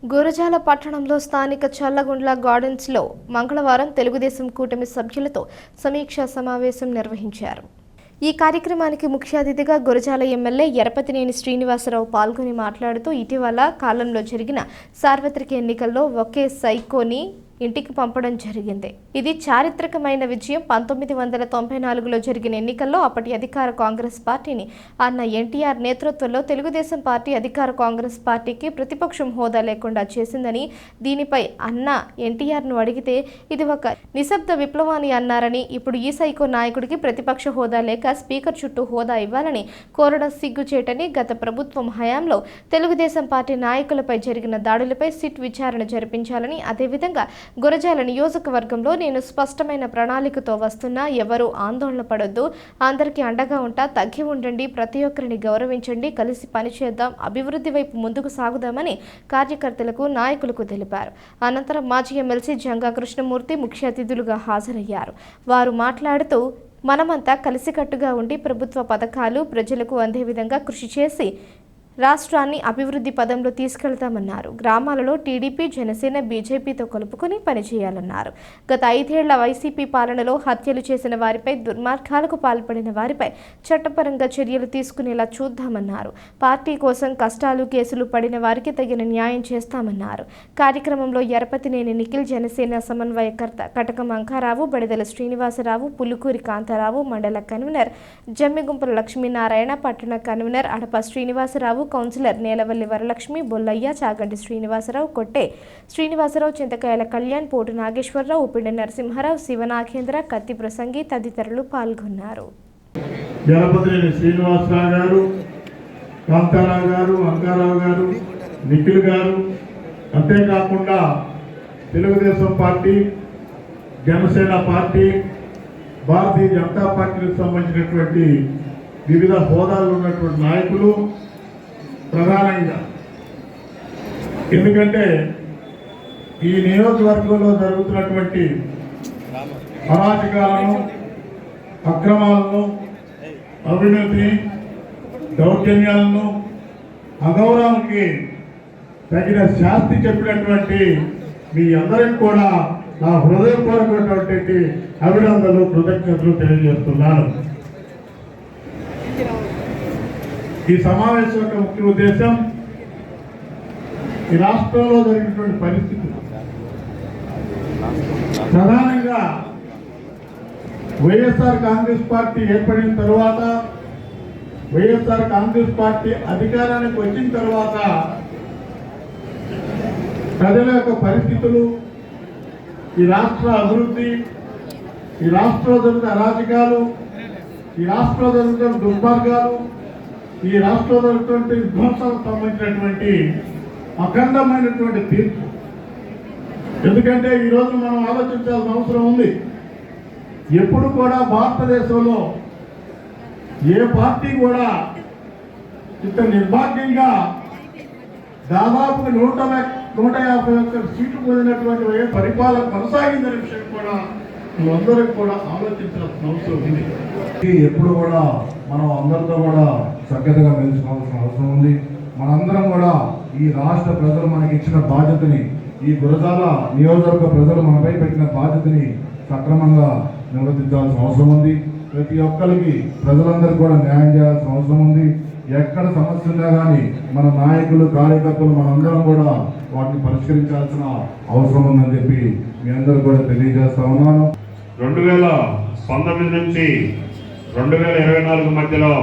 గురజాల పట్టణంలో స్థానిక చల్లగుండ్ల గార్డెన్స్లో మంగళవారం తెలుగుదేశం కూటమి సభ్యులతో సమీక్షా సమావేశం నిర్వహించారు. ఈ కార్యక్రమానికి ముఖ్య అతిథిగా గురజాల ఎమ్మెల్యే ఎరపతినేని శ్రీనివాసరావు పాల్గొని మాట్లాడుతూ ఇటీవల కాలంలో జరిగిన సార్వత్రిక ఎన్నికల్లో ఒకే సైకోని ఇంటికి పంపడం జరిగింది. ఇది చారిత్రకమైన విజయం. 1994లో జరిగిన ఎన్నికల్లో అప్పటి అధికార కాంగ్రెస్ పార్టీని అన్న ఎన్టీఆర్ నేతృత్వంలో తెలుగుదేశం పార్టీ అధికార కాంగ్రెస్ పార్టీకి ప్రతిపక్షం హోదా లేకుండా చేసిందని, దీనిపై అన్న ఎన్టీఆర్ను అడిగితే ఇది ఒక నిశ్శబ్ద విప్లవాన్ని అన్నారని, ఇప్పుడు ఈ సైకో నాయకుడికి ప్రతిపక్ష హోదా లేక స్పీకర్ చుట్టూ హోదా ఇవ్వాలని కోరడం సిగ్గుచేటని, గత ప్రభుత్వం హయాంలో తెలుగుదేశం పార్టీ నాయకులపై జరిగిన దాడులపై సిట్ విచారణ జరిపించాలని, అదేవిధంగా గురజాల నియోజకవర్గంలో నేను స్పష్టమైన ప్రణాళికతో వస్తున్నా, ఎవరు ఆందోళన పడొద్దు, అందరికీ అండగా ఉంటా, తగ్గి ఉండండి, ప్రతి ఒక్కరిని గౌరవించండి, కలిసి పనిచేద్దాం, అభివృద్ధి వైపు ముందుకు సాగుదామని కార్యకర్తలకు నాయకులకు తెలిపారు. అనంతరం మాజీ ఎమ్మెల్సీ జంగా కృష్ణమూర్తి ముఖ్య అతిథులుగా హాజరయ్యారు. వారు మాట్లాడుతూ మనమంతా కలిసికట్టుగా ఉండి ప్రభుత్వ పథకాలు ప్రజలకు అందే విధంగా కృషి చేసి రాష్ట్రాన్ని అభివృద్ధి పదంలో తీసుకెళ్తామన్నారు. గ్రామాలలో టీడీపీ, జనసేన, బీజేపీతో కలుపుకొని పనిచేయాలన్నారు. గత 5 ఏళ్ల వైసీపీ పాలనలో హత్యలు చేసిన వారిపై, దుర్మార్గాలకు పాల్పడిన వారిపై చట్టపరంగా చర్యలు తీసుకునేలా చూద్దామన్నారు. పార్టీ కోసం కష్టాలు, కేసులు పడిన వారికి తగిన న్యాయం చేస్తామన్నారు. కార్యక్రమంలో ఎరపతినేని నిఖిల్, జనసేన సమన్వయకర్త కటకం అంకారావు, బడిదల శ్రీనివాసరావు, పులుకూరి కాంతారావు, మండల కన్వీనర్ జమ్మిగుంపల లక్ష్మీనారాయణ, పట్టణ కన్వీనర్ అడప శ్రీనివాసరావు, కౌన్సిలర్ నేలవల్లి వరలక్ష్మి, బొల్లయ్య, చాగంటి శ్రీనివాసరావు, కొట్టే శ్రీనివాసరావు, చింతకాయల కళ్యాణ్, పోటు నాగేశ్వరరావు, ఉప్పిడి నరసింహారావు, శివనాగేంద్ర, కత్తి ప్రసంగి తదితరులు పాల్గొన్నారు. జలపతినేని శ్రీనివాసరావు గారు, కాంతారావు గారు, అంకారావు గారు, నిఖిల్ గారు, అంతేకాకుండా తెలుగుదేశం పార్టీ, జనసేన పార్టీ, భారతీయ జనతా పార్టీకి సంబంధించినటువంటి వివిధ హోదాలు ఉన్నటువంటి నాయకులు ప్రధానంగా, ఎందుకంటే ఈ నియోజకవర్గంలో జరుగుతున్నటువంటి అరాచకాలను, అక్రమాలను, అవినీతి, దౌర్జన్యాలను, అగౌరవానికి తగిన శాస్తి చెప్పినటువంటి మీ అందరికి కూడా నా హృదయపూర్వకమైనటువంటి అభినందనలు, కృతజ్ఞతలు తెలియజేస్తున్నాను. ఈ సమావేశం యొక్క ముఖ్య ఉద్దేశం ఈ రాష్ట్రంలో జరిగినటువంటి పరిస్థితులు, ప్రధానంగా వైఎస్ఆర్ కాంగ్రెస్ పార్టీ ఏర్పడిన తర్వాత, వైఎస్ఆర్ కాంగ్రెస్ పార్టీ అధికారానికి వచ్చిన తర్వాత ప్రజల యొక్క పరిస్థితులు, ఈ రాష్ట్ర అభివృద్ధి, ఈ రాష్ట్రంలో జరుగుతున్న అరాచకాలు, ఈ రాష్ట్రంలో జరుగుతున్న దుర్మార్గాలు, ఈ రాష్ట్రంలో జరుగుతున్నటువంటి విధ్వంసాలకు సంబంధించినటువంటి అఖండమైనటువంటి తీర్పు. ఎందుకంటే ఈరోజు మనం ఆలోచించాల్సిన అవసరం ఉంది. ఎప్పుడు కూడా భారతదేశంలో ఏ పార్టీ కూడా ఇంత నిర్భాగ్యంగా దాదాపు 151 సీట్లు పొందినటువంటి పరిపాలన కొనసాగిందనే విషయం కూడా అందరికి కూడా ఆలోచించాల్సిన అవసరం ఉంది. ఎప్పుడు కూడా మనం అందరితో కూడా సఖ్యతగా మెలుచుకోవాల్సిన అవసరం ఉంది. మనందరం కూడా ఈ రాష్ట్ర ప్రజలు మనకి ఇచ్చిన బాధ్యతని, ఈ గురజాల నియోజకవర్గ ప్రజలు మనపై పెట్టిన బాధ్యతని సక్రమంగా నిర్వర్తించాల్సిన అవసరం ఉంది. ప్రతి ఒక్కరికి ప్రజలందరికీ కూడా న్యాయం చేయాల్సిన అవసరం ఉంది. ఎక్కడ సమస్య ఉన్నా కానీ మన నాయకులు, కార్యకర్తలు మనందరం కూడా వాటిని పరిష్కరించాల్సిన అవసరం ఉందని చెప్పి మీ అందరూ కూడా తెలియజేస్తా ఉన్నాను. 2019 నుంచి 2024 మధ్యలో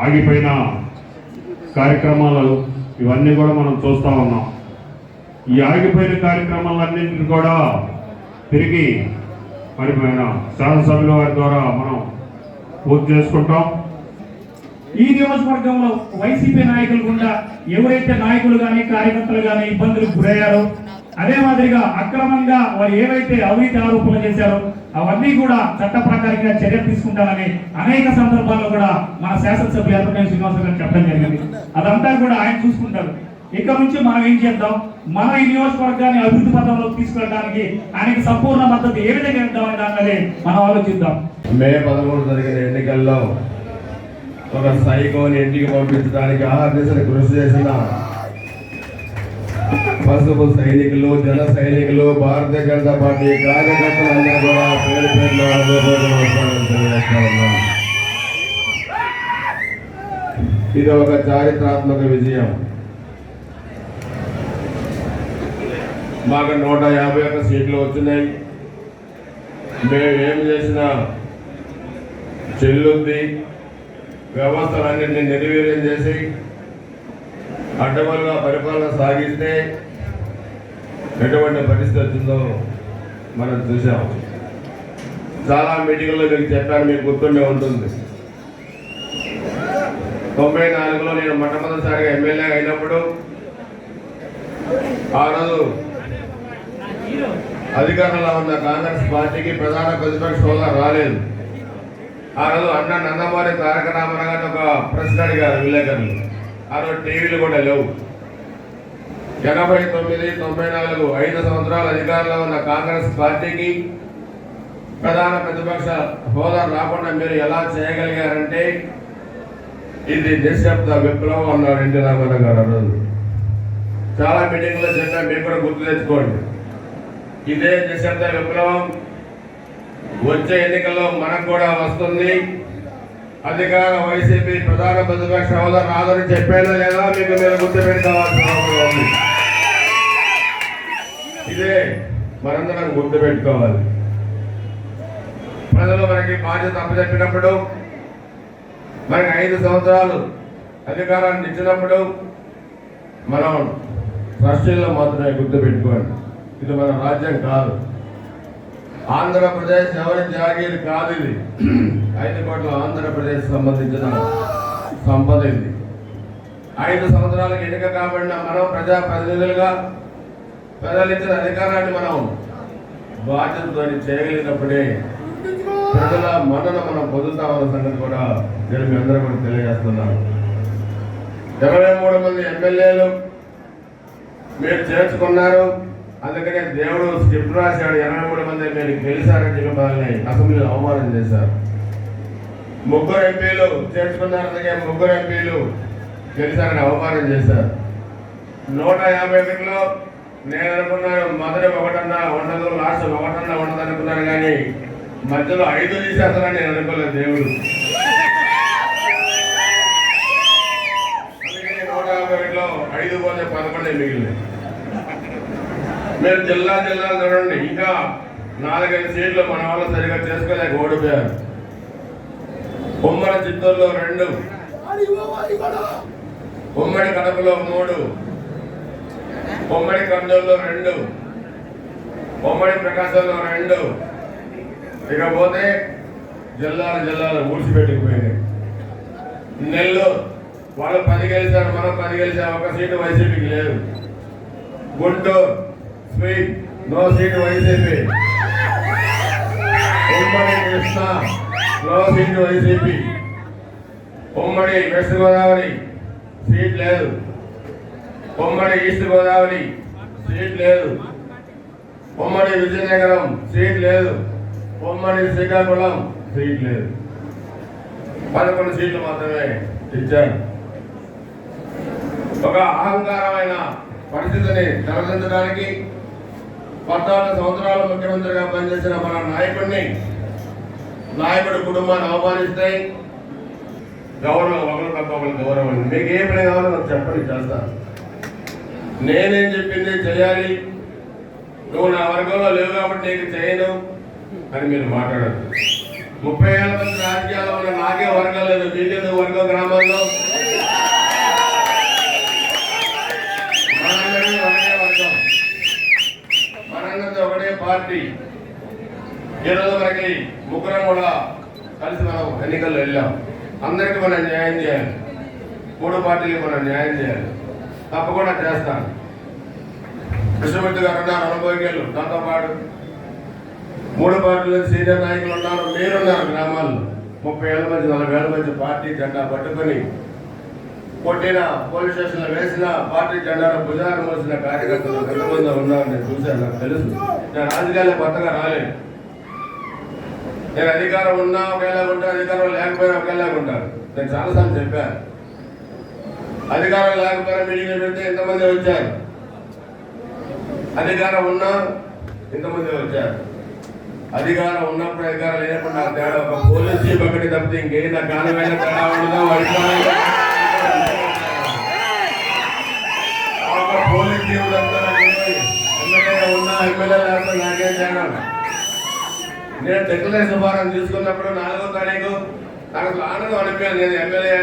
ఆగిపోయిన కార్యక్రమాలు ఇవన్నీ కూడా మనం చూస్తూ ఉన్నాం. ఈ ఆగిపోయిన కార్యక్రమాలన్నింటినీ కూడా తిరిగి మరి శాసనసభ్యుల వారి ద్వారా మనం పూర్తి చేసుకుంటాం. ఈ నియోజకవర్గంలో వైసీపీ నాయకులు గుండా ఎవరైతే నాయకులు కానీ, కార్యకర్తలు కానీ ఇబ్బందులకు గురయ్యారో, అదే మాదిరిగా అక్రమంగా వారు ఏవైతే అవినీతి ఆరోపణలు చేశారో అవన్నీ కూడా చట్ట ప్రకారంగా చర్యలు తీసుకుంటారని అనేక సందర్భాల్లో కూడా మన శాసనసభ్యులు ఎరపతినేని శ్రీనివాసరావు గారు చెప్పడం జరిగింది. అదంతా కూడా ఆయన చూసుకుంటారు. ఇక్కడ నుంచి మనం ఏం చేద్దాం, మన ఈ నియోజకవర్గాన్ని అభివృద్ధి పథంలోకి తీసుకెళ్ళడానికి ఆయనకి సంపూర్ణ మద్దతు ఏ విధంగా ఇద్దామని దాని మనం ఆలోచిద్దాం. మే 13 జరిగిన ఎన్నికల్లో ఒక సైకోని ఇంటికి పంపించడానికి ఆహర్నిశలు కృషి చేసిన పసుపు సైనికులు, జన సైనికులు, భారతీయ జనతా పార్టీ కార్యకర్తలందరూ కూడా పేరు పేరున నమస్కారాలు తెలియజేస్తా ఉన్నాం. ఇది ఒక చారిత్రాత్మక విజయం. మాకు 151 సీట్లు వచ్చినాయి. మేము ఏం చేసినా చెల్లుద్ది. వ్యవస్థలన్నింటినీ నిర్వీర్యం చేసి అడ్డగోలుగా పరిపాలన సాగిస్తే ఎటువంటి పరిస్థితి వచ్చిందో మనం చూసాం. చాలా మీటింగ్లో మీకు చెప్పాను, మీకు గుర్తుండే ఉంటుంది. 94లో నేను మొట్టమొదటిసారిగా ఎమ్మెల్యే అయినప్పుడు ఆ రోజు అధికారంలో ఉన్న కాంగ్రెస్ పార్టీకి ప్రధాన ప్రతిపక్ష హోదా రాలేదు. ఆ రోజు అన్న నందమూరి తారక రామారావు గారిని ఒక ప్రశ్న అడిగారు విలేకరులు. ఆ రోజు టీవీలు కూడా లేవు. 89, 94 5 సంవత్సరాలు అధికారంలో ఉన్న కాంగ్రెస్ పార్టీకి ప్రధాన ప్రతిపక్ష హోదా రాకుండా మీరు ఎలా చేయగలిగారంటే ఇది నిశ్శబ్ద విప్లవం అన్నారు ఎన్టీ రామారావు గారు. ఆ రోజు చాలా మీటింగ్లో చెప్పా, మీరు కూడా గుర్తు తెచ్చుకోండి. ఇదే నిశ్శబ్ద విప్లవం వచ్చే ఎన్నికల్లో మనకు కూడా వస్తుంది. అధికార వైసీపీ ప్రధాన ప్రతిపక్ష హోదా రాదని చెప్పేదా లేదా మీకు మీరు గుర్తుపెట్టుకోవాల్సిన అవసరం ఉంది. ఇదే మనందరం గుర్తుపెట్టుకోవాలి. ప్రజలు మనకి బాధ్యత అప్పచెప్పినప్పుడు, మనకి 5 సంవత్సరాలు అధికారాన్ని ఇచ్చినప్పుడు మనం ట్రస్టీల్లో మాత్రమే గుర్తుపెట్టుకోండి. ఇది మన రాజ్యం కాదు. ఆంధ్రప్రదేశ్ ఎవరి జాగీరు కాదు. ఇది 5 కోట్ల ఆంధ్రప్రదేశ్ సంబంధించిన సంపద. ఇది 5 సంవత్సరాలకు ఎన్నిక కాబడిన మనం ప్రజాప్రతినిధులుగా ప్రజలు ఇచ్చిన అధికారాన్ని మనం బాధ్యతతో చేయగలిగినప్పుడే ప్రజల మన్నన మనం పొందుతామన్న సంగతి కూడా నేను మీ అందరూ కూడా తెలియజేస్తున్నాను. 23 మంది ఎమ్మెల్యేలు మీరు చేర్చుకున్నారు. అందుకనే దేవుడు స్క్రిప్ట్ రాశాడు. 23 మంది మీరు గెలిచారని చెప్పి వాళ్ళని అసెంబ్లీలో అవమానం చేశారు. 3 ఎంపీలు చేర్చుకున్నారు. అందుకే 3 ఎంపీలు గెలిచారని అవమానం చేశారు. 151లో నేను అనుకున్నాను మొదటి 1 ఉండదు, లాస్ట్ 1 ఉండదు అనుకున్నాను. కానీ మధ్యలో 5 తీసేస్తానని నేను అనుకోలేదు దేవుడు. అందుకని 151లో 5 పోతే 11 మిగిలింది. మీరు జిల్లా చూడండి, ఇంకా 4-5 సీట్లు మన వాళ్ళు సరిగా చేసుకోలేక ఓడిపోయారు. ఉమ్మడి చిత్తూరులో 2, ఉమ్మడి కడపలో 3, ఉమ్మడి కర్నూలులో 2, ఉమ్మడి ప్రకాశంలో 2. ఇకపోతే జిల్లాలు ఊడ్చిపెట్టుకుపోయినాయి. నెల్లూరు వాళ్ళు 10 గెలిచారు, మనం 10 గెలిచాం. 1 సీటు వైసీపీకి లేదు. Guntur sweep, no seat YCP. ఉమ్మడి కృష్ణా, నో సీటు వైసీపీ. ఉమ్మడి వెస్ట్ గోదావరి సీట్ లేదు. ఉమ్మడి ఈస్ట్ గోదావరి సీట్ లేదు. ఉమ్మడి విజయనగరం సీట్ లేదు. ఉమ్మడి శ్రీకాకుళం సీట్ లేదు. 11 సీట్లు మాత్రమే ఇచ్చారు. ఒక అహంకారమైన పరిస్థితిని తలదించడానికి 14 సంవత్సరాలు ముఖ్యమంత్రిగా పనిచేసిన మన నాయకుడి కుటుంబాన్ని అవమానిస్తే గౌరవం ఒకరు తప్ప ఒకరు గౌరవం. మీకు ఏ పని కావాలో నాకు చెప్పండి, చేస్తాను. నేనేం చెప్పింది చేయాలి, నువ్వు నా వర్గంలో లేవు కాబట్టి నీకు చేయను అని మీరు మాట్లాడదు. 30 ఏళ్ళ మంది రాజకీయాల్లో ఉన్న నాకే వర్గం లేదు, మీకెందుకు వర్గం? గ్రామాల్లో మనందరికీ ఒకటే వర్గం, మనందరికీ ఒకటే పార్టీ. ఈరోజు మనకి 3 కూడా కలిసి మనం ఎన్నికల్లో వెళ్ళాం. అందరికీ మనం న్యాయం చేయాలి. 3 పార్టీలకు మనం న్యాయం చేయాలి. తప్పకుండా చేస్తాను. కృష్ణమూర్తి గారు ఉన్నారు, అనుభవజ్ఞులు. దాంతో పాటు 3 పార్టీలు సీనియర్ నాయకులు ఉన్నారు, మీరున్నారు. గ్రామాల్లో 30 ఏళ్ళ మధ్య 40 ఏళ్ళ మధ్య పార్టీ జెండా పట్టుకొని కొట్టిన, పోలీస్ స్టేషన్లో వేసిన, పార్టీ జెండాను భుజాన్ని మోసిన కార్యకర్తలు ఎంతమంది ఉన్నారు నేను చూశాను, నాకు తెలుసు. నేను రాజకీయాల్లో కొత్తగా రాలేదు. నేను అధికారం ఉన్నా ఒకేలాగా ఉంటాను, అధికారం లేకపోయినా ఒకేలాగా ఉంటాను. నేను చాలాసార్లు చెప్పాను. అధికారం లేకపోయినా మీటింగ్లు పెడితే ఎంతమంది వచ్చారు, అధికారం ఉన్నా ఇంతమంది వచ్చారు. అధికారం ఉన్నప్పుడు అధికారం లేనప్పుడు నాకు తేడా ఒక పోలీస్ చీఫ్ ఒకటి తప్పితే ఇంకేం నా గానమైన తేడా ఉండదు. ఒక పోలీస్ చీఫ్ తప్ప ఎమ్మెల్యే ఉన్నా ఎమ్మెల్యే లేకపోతే నాకేం తేడా. నేను డిక్లరేషన్ ఫారం తీసుకున్నప్పుడు 4వ తారీఖు నాకు ఆనందం అనిపించాను. నేను ఎమ్మెల్యే